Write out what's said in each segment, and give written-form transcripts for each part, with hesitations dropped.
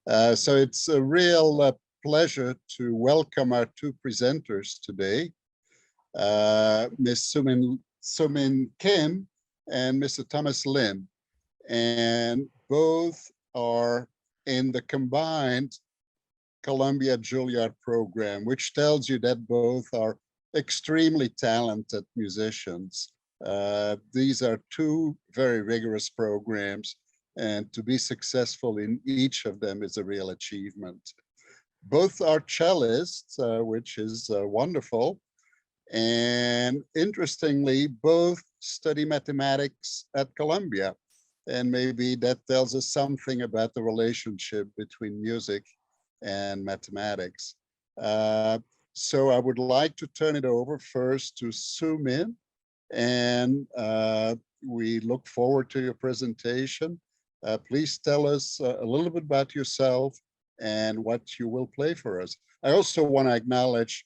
So it's a real pleasure to welcome our two presenters today, Ms. Soomin Kim and Mr. Thomas Lim. And both are in the combined Columbia Juilliard program, which tells you that both are extremely talented musicians. These are two very rigorous programs, and to be successful in each of them is a real achievement. Both are cellists, which is wonderful. And interestingly, both study mathematics at Columbia. And maybe that tells us something about the relationship between music and mathematics. So I would like to turn it over first to Soomin, and we look forward to your presentation. Please tell us a little bit about yourself and what you will play for us. I also want to acknowledge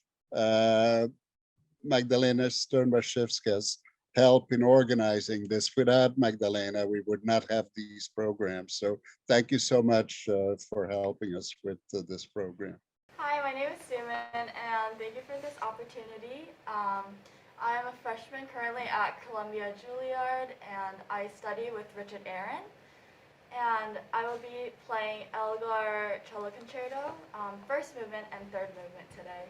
Magdalena Sternbashevska's help in organizing this. Without Magdalena, we would not have these programs. So thank you so much for helping us with this program. Hi, my name is Soomin, and thank you for this opportunity. I am a freshman currently at Columbia Juilliard, and I study with Richard Aaron. And I will be playing Elgar Cello Concerto, first movement and third movement today.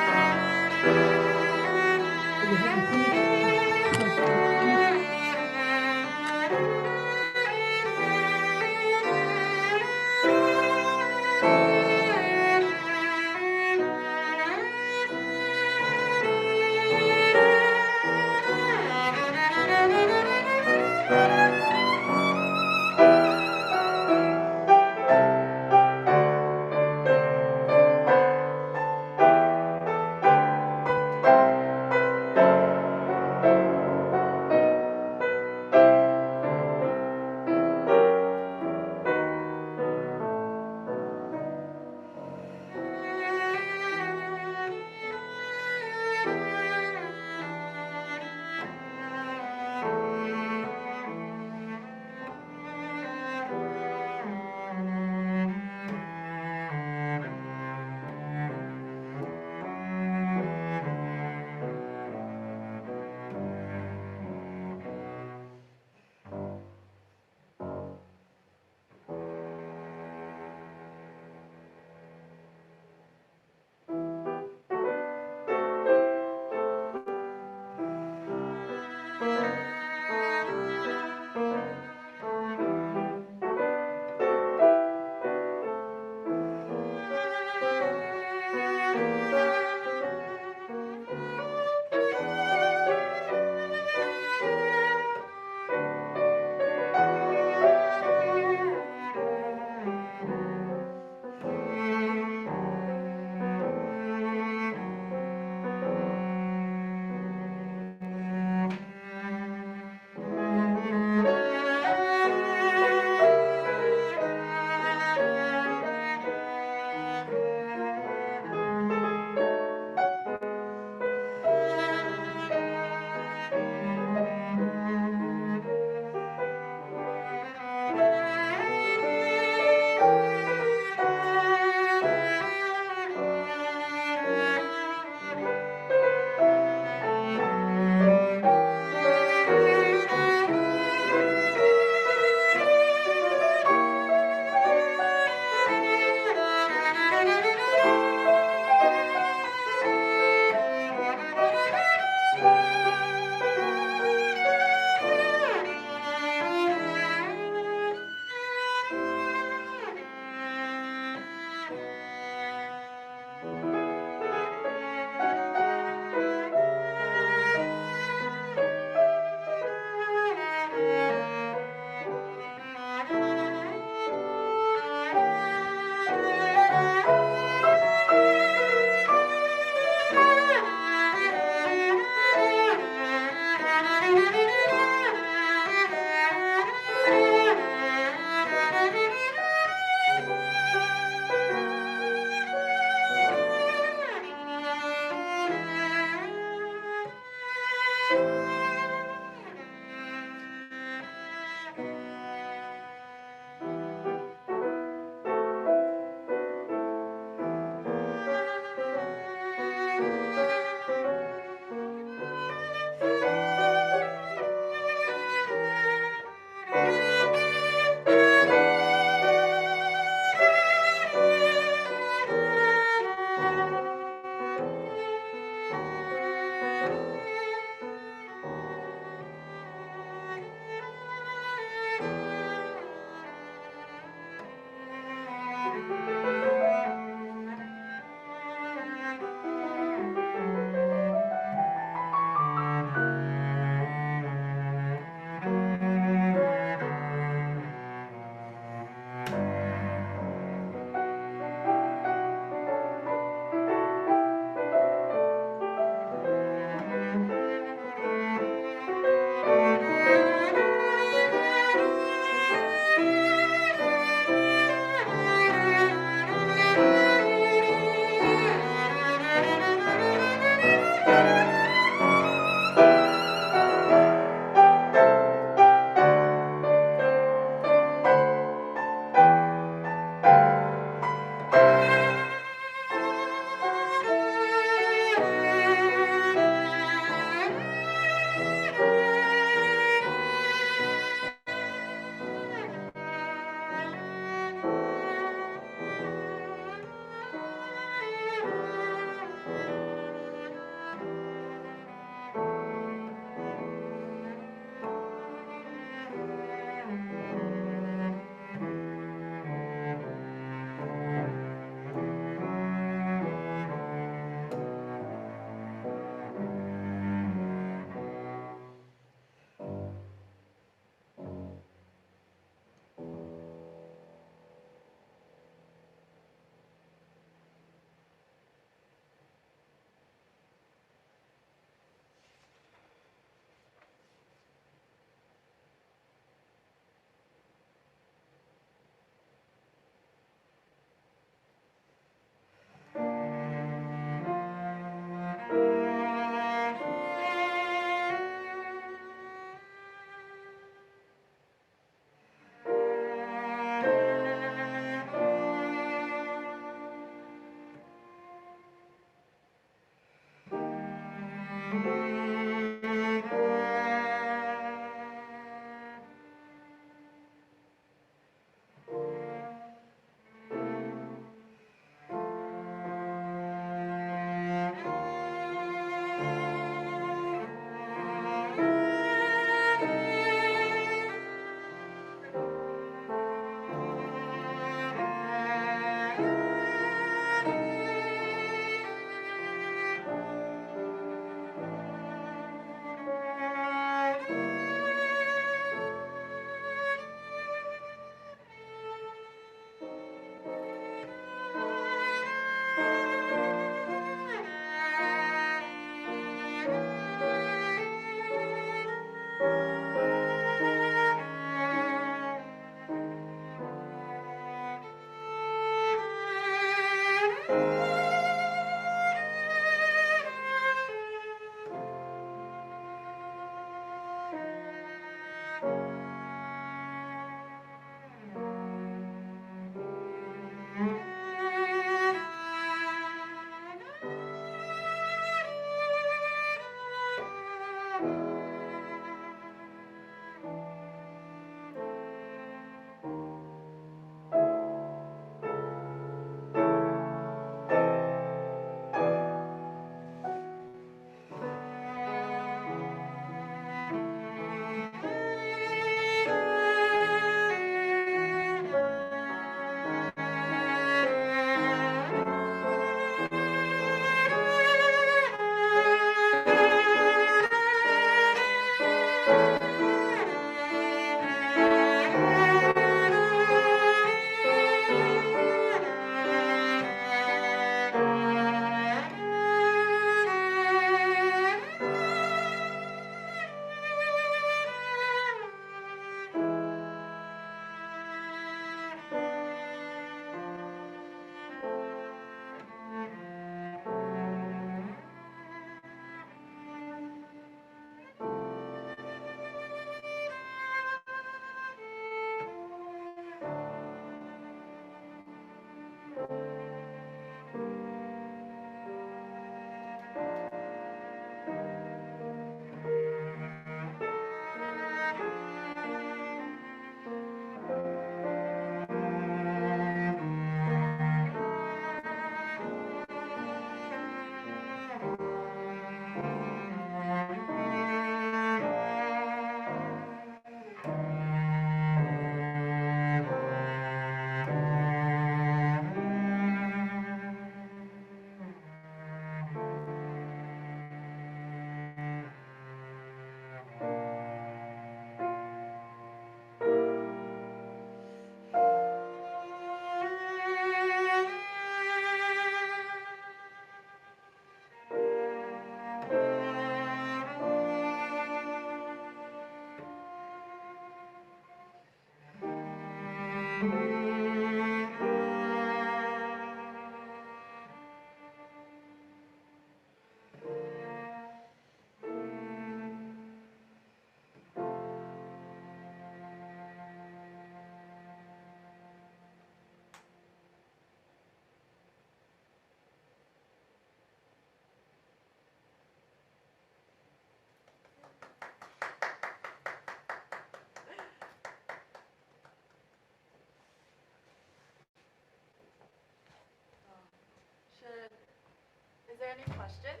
Is there any questions?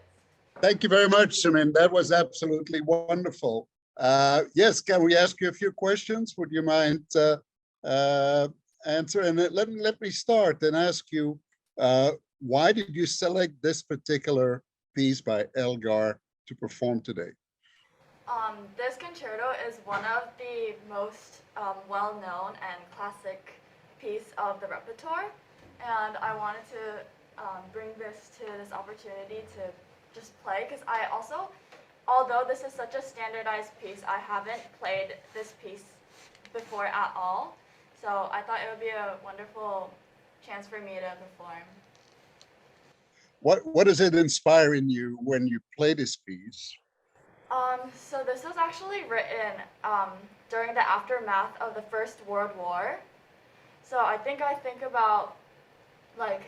Thank you very much, Soomin. That was absolutely wonderful. Yes, can we ask you a few questions? Would you mind answer? And let me start and ask you, why did you select this particular piece by Elgar to perform today? This concerto is one of the most well-known and classic piece of the repertoire, and I wanted to bring this to this opportunity to just play, because I also, although this is such a standardized piece, I haven't played this piece before at all, so I thought it would be a wonderful chance for me to perform. What does it inspire in you when you play this piece? So this was actually written during the aftermath of the First World War. So I think about like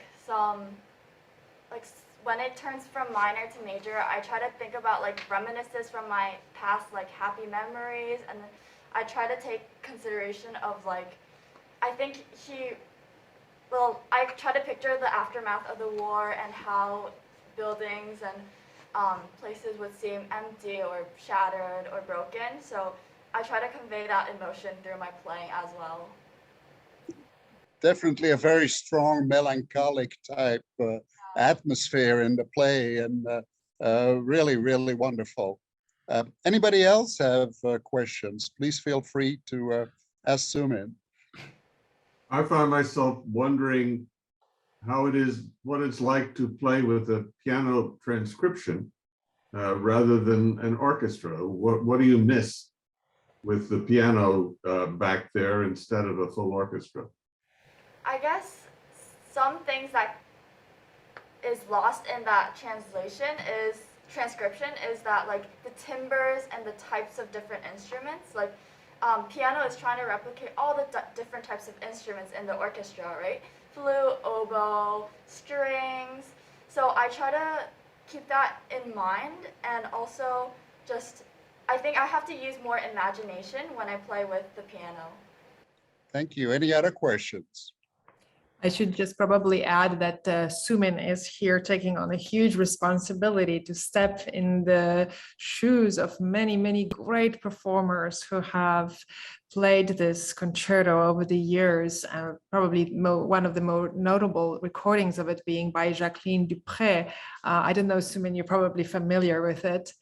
when it turns from minor to major, I try to think about like reminiscences from my past, like happy memories, and then I try to take consideration of like, I try to picture the aftermath of the war and how buildings and places would seem empty or shattered or broken. So I try to convey that emotion through my playing as well. Definitely a very strong melancholic type atmosphere in the play, and really, really wonderful. Anybody else have questions? Please feel free to ask Soomin. I find myself wondering what it's like to play with a piano transcription rather than an orchestra. What do you miss with the piano back there instead of a full orchestra? I guess some things that is lost in that transcription is that like the timbres and the types of different instruments, like piano is trying to replicate all the different types of instruments in the orchestra, right? Flute, oboe, strings. So I try to keep that in mind, and also just, I think I have to use more imagination when I play with the piano. Thank you. Any other questions? I should just probably add that Soomin is here taking on a huge responsibility to step in the shoes of many, many great performers who have played this concerto over the years. Probably one of the more notable recordings of it being by Jacqueline du Pré. I don't know, Soomin, you're probably familiar with it.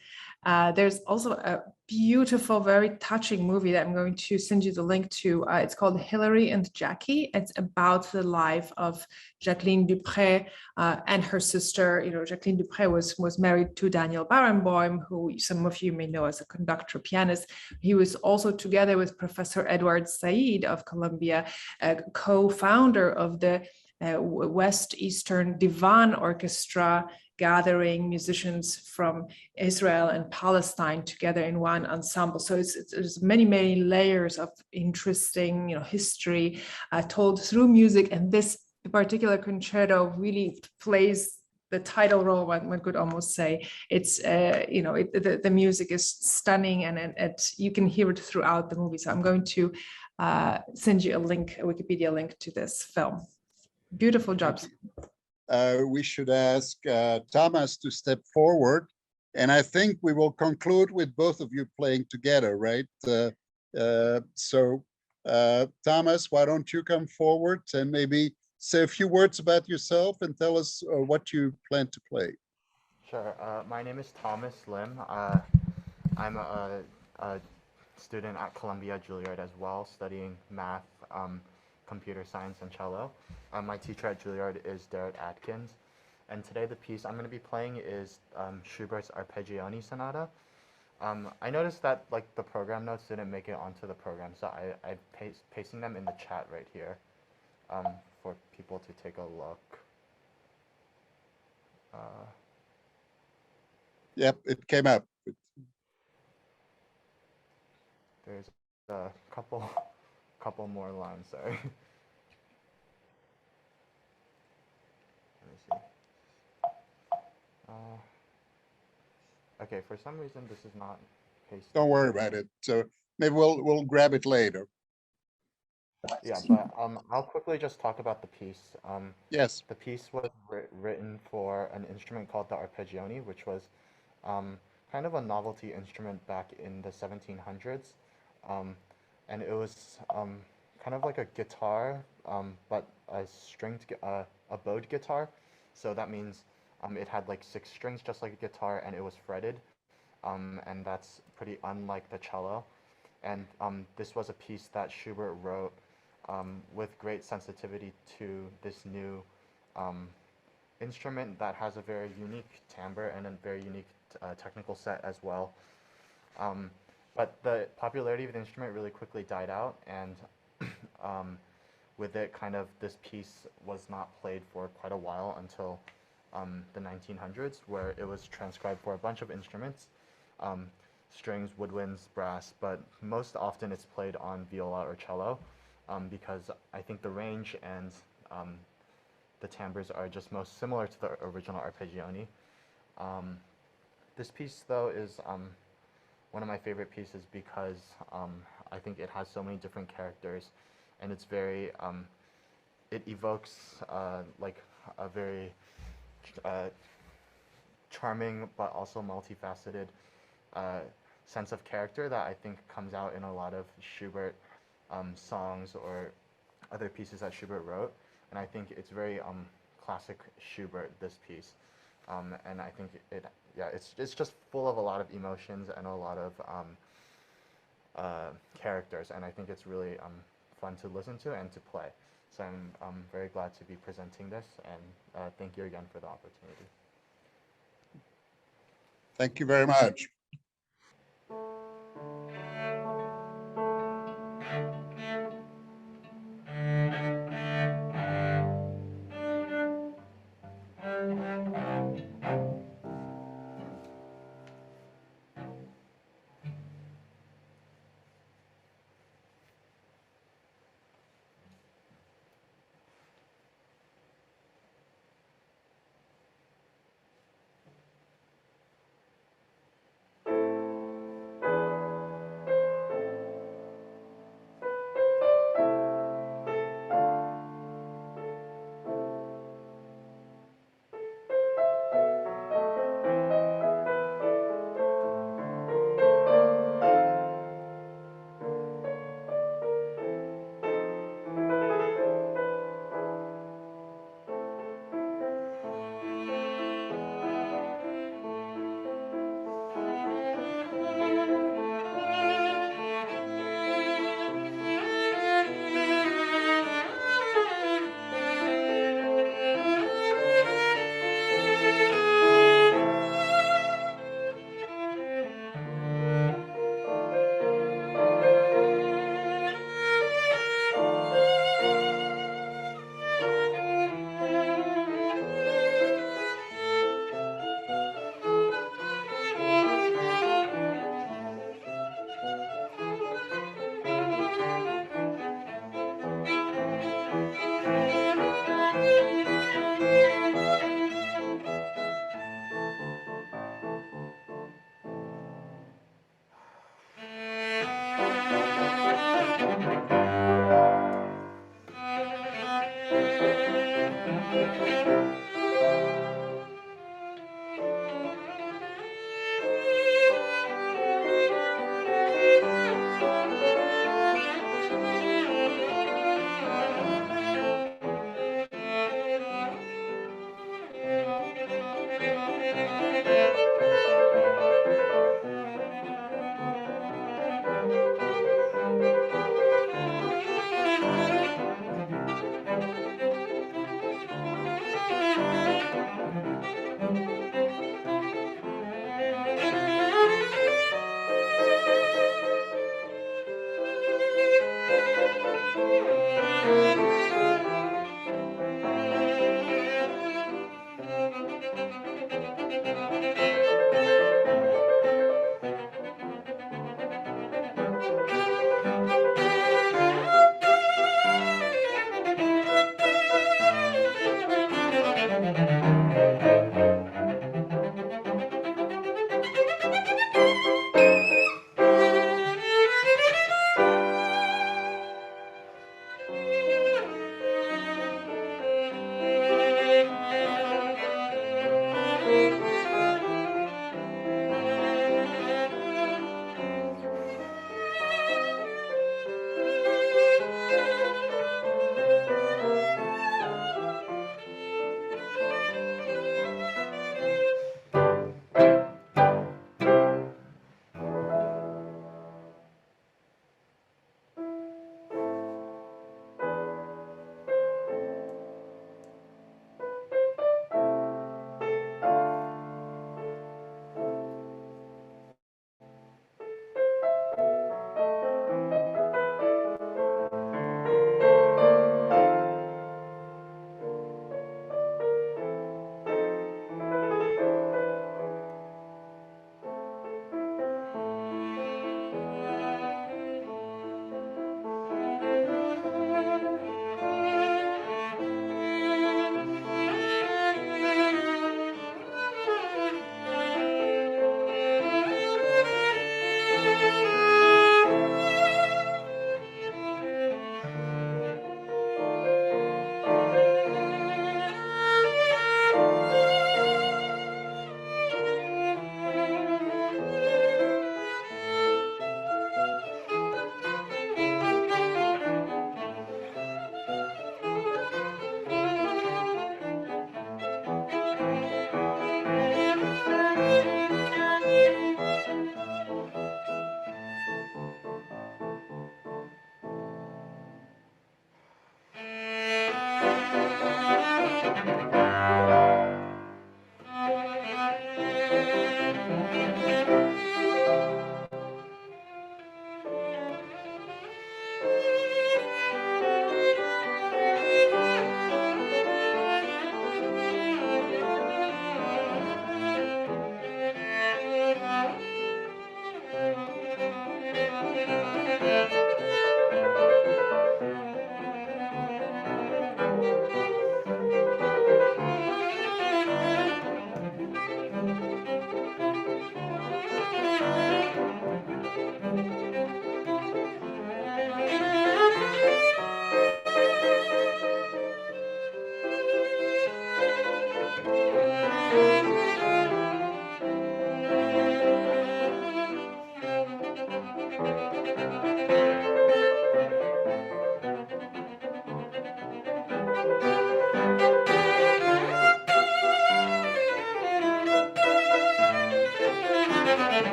There's also a beautiful, very touching movie that I'm going to send you the link to. It's called Hilary and Jackie. It's about the life of Jacqueline du Pré and her sister. You know, Jacqueline du Pré was married to Daniel Barenboim, who some of you may know as a conductor pianist. He was also, together with Professor Edward Said of Columbia, a co-founder of the West Eastern Divan Orchestra, gathering musicians from Israel and Palestine together in one ensemble. So it's many, many layers of interesting, history told through music. And this particular concerto really plays the title role, one could almost say. It's, the music is stunning, and you can hear it throughout the movie. So I'm going to send you a link, a Wikipedia link to this film. Beautiful jobs. We should ask Thomas to step forward, and I think we will conclude with both of you playing together, right? Thomas, why don't you come forward and maybe say a few words about yourself and tell us what you plan to play. Sure. My name is Thomas Lim. I'm a student at Columbia Juilliard as well, studying math, computer science, and cello. My teacher at Juilliard is Derek Atkins, and today the piece I'm going to be playing is Schubert's Arpeggione Sonata. I noticed that the program notes didn't make it onto the program, so I'm pasting them in the chat right here for people to take a look. Yep, it came up. There's a couple more lines, sorry. Let me see. Okay, for some reason this is not pasted. Don't worry about it. So maybe we'll grab it later. Yeah, but I'll quickly just talk about the piece. Yes. The piece was written for an instrument called the arpeggione, which was um, kind of a novelty instrument back in the 1700s. Um, and it was kind of like a guitar, but a bowed guitar. So that means it had like six strings, just like a guitar, and it was fretted. And that's pretty unlike the cello. And this was a piece that Schubert wrote with great sensitivity to this new um, instrument that has a very unique timbre and a very unique technical set as well. Um, but the popularity of the instrument really quickly died out, and um, with it, kind of this piece was not played for quite a while until the 1900s, where it was transcribed for a bunch of instruments, um, strings, woodwinds, brass, but most often it's played on viola or cello, because I think the range and um, the timbres are just most similar to the original arpeggione. Um, this piece, though, is one of my favorite pieces because I think it has so many different characters, and it's very it evokes like a very uh, charming but also multifaceted uh, sense of character that I think comes out in a lot of Schubert songs or other pieces that Schubert wrote. And I think it's very classic Schubert, this piece. And I think yeah, it's just full of a lot of emotions and a lot of characters. And I think it's really fun to listen to and to play. So I'm very glad to be presenting this, and thank you again for the opportunity. Thank you very much.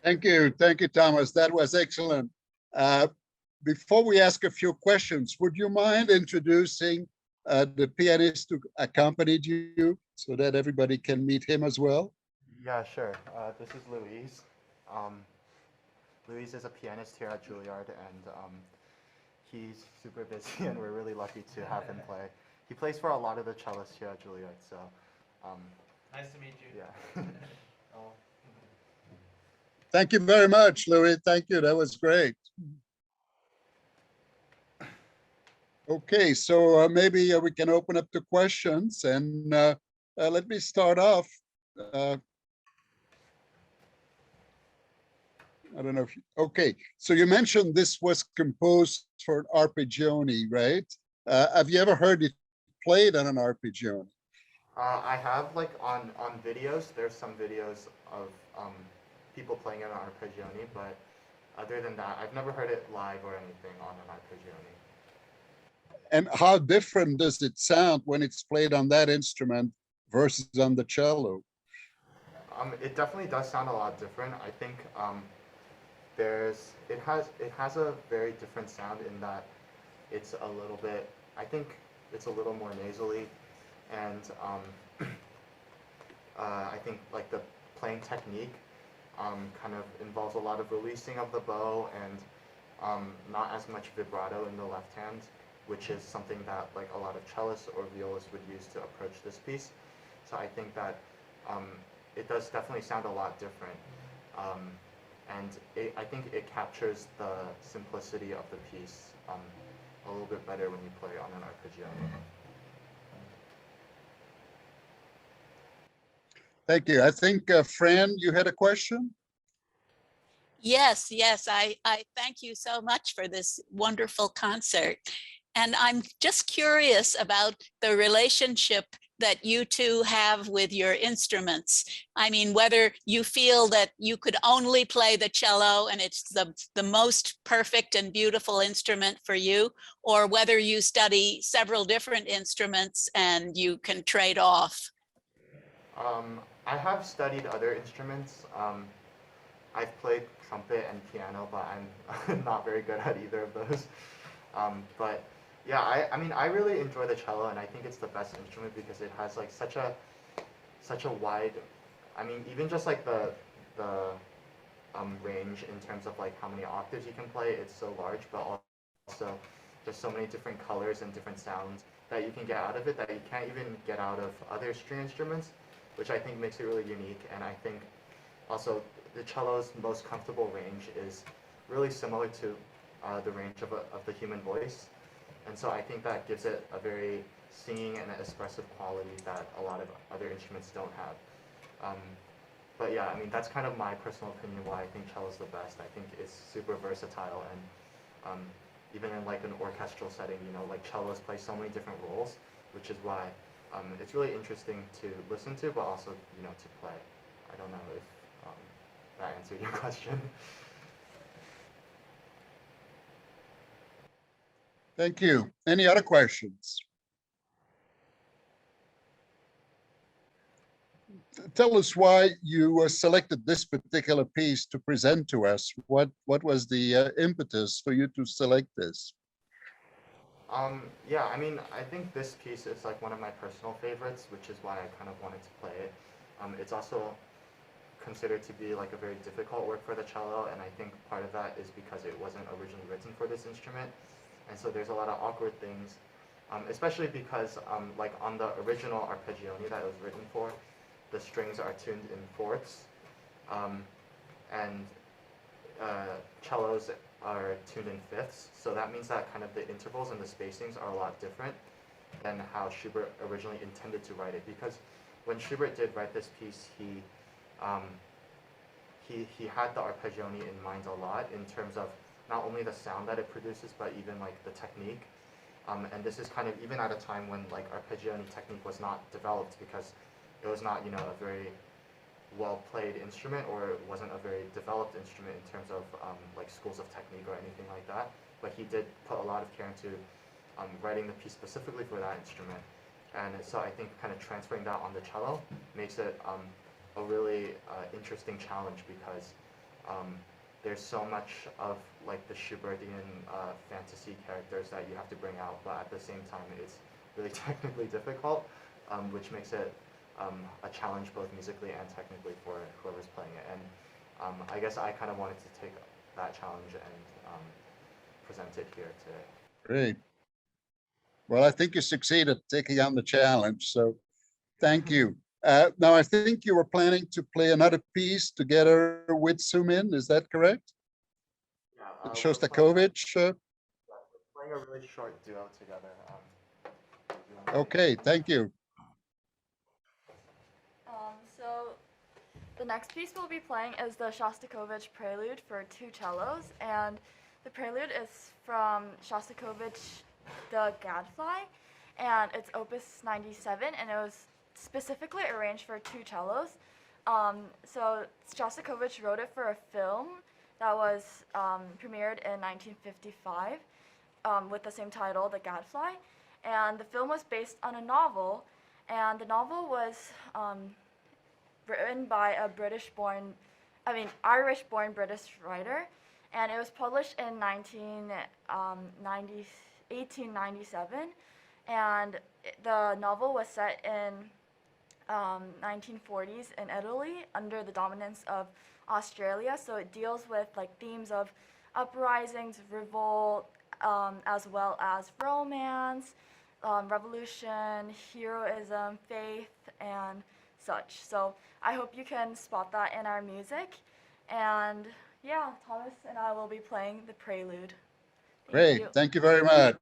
Thank you, Thomas. That was excellent. Before we ask a few questions, would you mind introducing the pianist who accompanied you so that everybody can meet him as well? Yeah, sure. This is Luis. Luis is a pianist here at Juilliard, and he's super busy, and we're really lucky to have him play. He plays for a lot of the cellists here at Juilliard, so Nice to meet you. yeah. Oh. Thank you very much, Louis. Thank you. That was great. Okay, so maybe we can open up to questions, and let me start off. I don't know if, okay, so you mentioned this was composed for an arpeggione, right? Have you ever heard it played on an arpeggione? I have, like, on videos, there's some videos of people playing it on arpeggione, but other than that, I've never heard it live or anything on an arpeggione. And how different does it sound when it's played on that instrument versus on the cello? It definitely does sound a lot different. I think it has a very different sound in that it's a little bit, I think it's a little more nasally, and I think like the playing technique kind of involves a lot of releasing of the bow and not as much vibrato in the left hand, which is something that like a lot of cellists or violists would use to approach this piece. So I think that it does definitely sound a lot different. And I think it captures the simplicity of the piece a little bit better when you play on an arpeggione. Thank you. I think, Fran, you had a question? Yes, I thank you so much for this wonderful concert. And I'm just curious about the relationship that you two have with your instruments. I mean, whether you feel that you could only play the cello and it's the most perfect and beautiful instrument for you, or whether you study several different instruments and you can trade off. I have studied other instruments. I've played trumpet and piano, but I'm not very good at either of those. But yeah, I mean, I really enjoy the cello, and I think it's the best instrument because it has like such a wide, I mean, even just like the range in terms of like how many octaves you can play, it's so large, but also there's so many different colors and different sounds that you can get out of it that you can't even get out of other string instruments, which I think makes it really unique. And I think also the cello's most comfortable range is really similar to the range of the human voice. And so I think that gives it a very singing and expressive quality that a lot of other instruments don't have. But yeah, I mean, that's kind of my personal opinion why I think cello's the best. I think it's super versatile, and even in like an orchestral setting, you know, like cellos play so many different roles, which is why it's really interesting to listen to, but also, you know, to play. I don't know if that answered your question. Thank you. Any other questions? Tell us why you selected this particular piece to present to us. What was the impetus for you to select this? Yeah, I mean, I think this piece is like one of my personal favorites, which is why I kind of wanted to play it. It's also considered to be like a very difficult work for the cello, and I think part of that is because it wasn't originally written for this instrument. And so there's a lot of awkward things, especially because like on the original arpeggione that it was written for, the strings are tuned in fourths, and cellos are tuned in fifths. So that means that kind of the intervals and the spacings are a lot different than how Schubert originally intended to write it. Because when Schubert did write this piece, he had the arpeggione in mind a lot in terms of not only the sound that it produces, but even like the technique. And this is kind of even at a time when like arpeggione technique was not developed, because it was not, you know, a very well played instrument, or it wasn't a very developed instrument in terms of like schools of technique or anything like that. But he did put a lot of care into writing the piece specifically for that instrument. And so I think kind of transferring that on the cello makes it a really interesting challenge, because there's so much of like the Schubertian fantasy characters that you have to bring out, but at the same time it's really technically difficult, which makes it a challenge both musically and technically for whoever's playing it. And I guess I kind of wanted to take that challenge and present it here today. Great. Well, I think you succeeded taking on the challenge, so thank you. Now, I think you were planning to play another piece together with Soomin, is that correct? Yeah, With we're Shostakovich? we're playing a really short duo together. Okay, thank you. So the next piece we'll be playing is the Shostakovich Prelude for 2 cellos, and the prelude is from Shostakovich, the Gadfly, and it's Opus 97, and it was specifically arranged for 2 cellos. So Shostakovich wrote it for a film that was premiered in 1955 with the same title, The Gadfly, and the film was based on a novel, and the novel was written by a Irish-born British writer, and it was published in 1897, and the novel was set in 1940s in Italy under the dominance of Australia. So it deals with like themes of uprisings, revolt, as well as romance, revolution, heroism, faith, and such. So I hope you can spot that in our music. And yeah, Thomas and I will be playing the prelude. Great, thank you very much.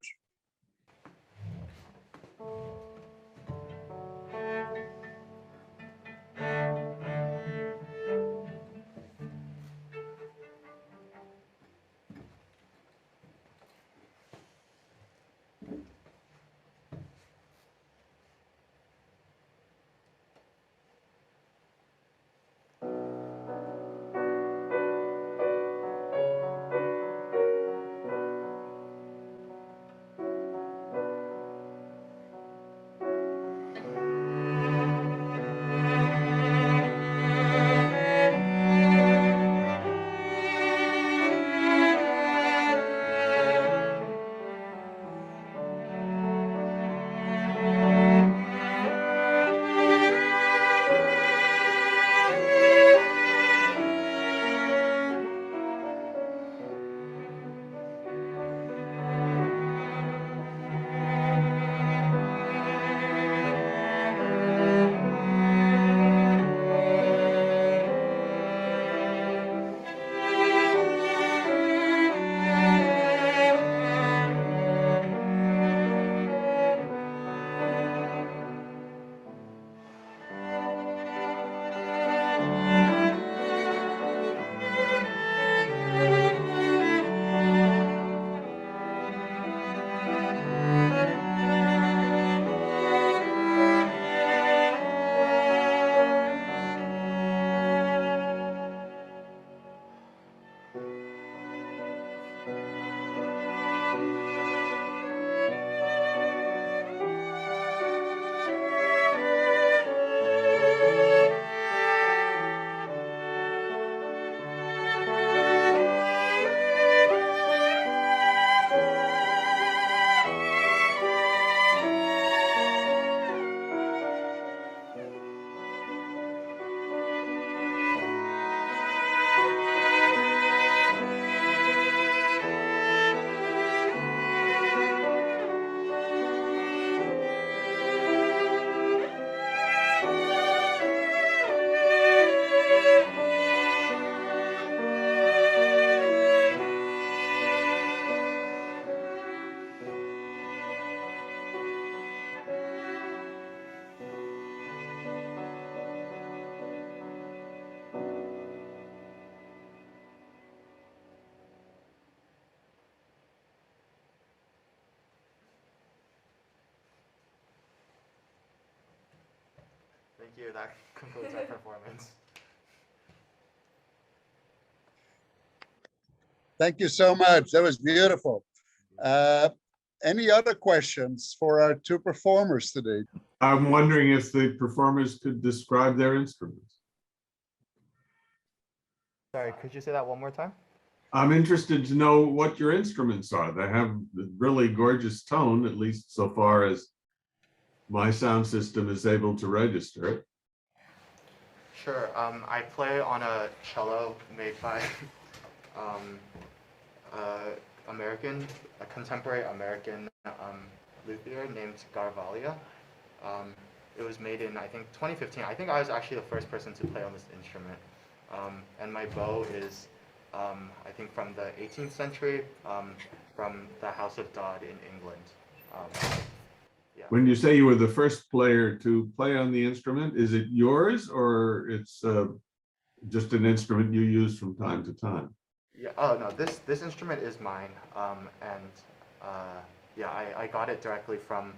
Thank you. That concludes our performance. Thank you so much. That was beautiful. Any other questions for our 2 performers today? I'm wondering if the performers could describe their instruments. Sorry, could you say that one more time? I'm interested to know what your instruments are. They have a really gorgeous tone, at least so far as my sound system is able to register it. Sure. I play on a cello made by a contemporary American luthier named Garvalia. It was made in, I think, 2015. I think I was actually the first person to play on this instrument. And my bow is, I think, from the 18th century, from the House of Dodd in England. Yeah. When you say you were the first player to play on the instrument, is it yours or it's just an instrument you use from time to time? Yeah. Oh no, this instrument is mine, yeah, I got it directly from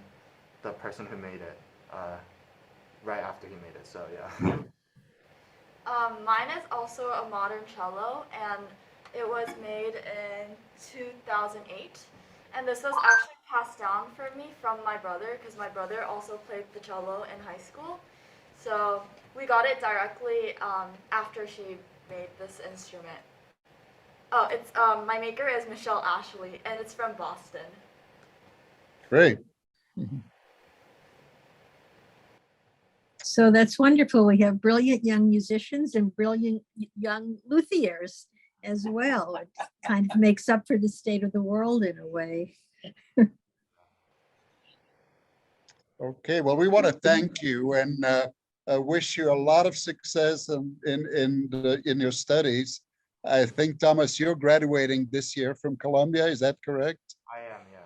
the person who made it, right after he made it. So yeah. Mine is also a modern cello, and it was made in 2008. And this was actually passed down for me from my brother, because my brother also played the cello in high school. So we got it directly after she made this instrument. Oh, it's my maker is Michelle Ashley, and it's from Boston. Great. So that's wonderful. We have brilliant young musicians and brilliant young luthiers as well. It kind of makes up for the state of the world in a way. Okay, well, we want to thank you and wish you a lot of success in your studies. I think, Thomas, you're graduating this year from Columbia, is that correct? I am, yeah.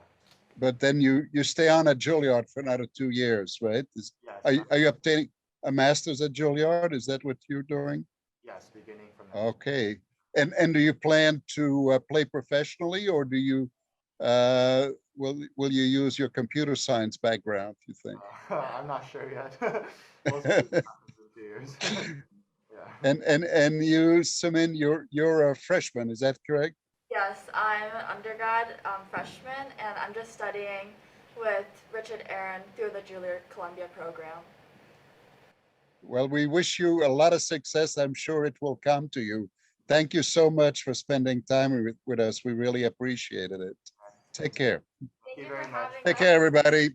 But then you stay on at Juilliard for another 2 years, right? Yes. Are you obtaining a master's at Juilliard? Is that what you're doing? Yes, beginning from next Okay. And do you plan to play professionally, or do you will you use your computer science background, you think? I'm not sure yet. We'll see what happens in 2 years. Yeah. And you, Soomin, you're a freshman, is that correct? Yes, I'm an undergrad freshman, and I'm just studying with Richard Aaron through the Juilliard Columbia program. Well, we wish you a lot of success. I'm sure it will come to you. Thank you so much for spending time with us. We really appreciated it. Take care. Thank you very for much. having Take us. care, everybody.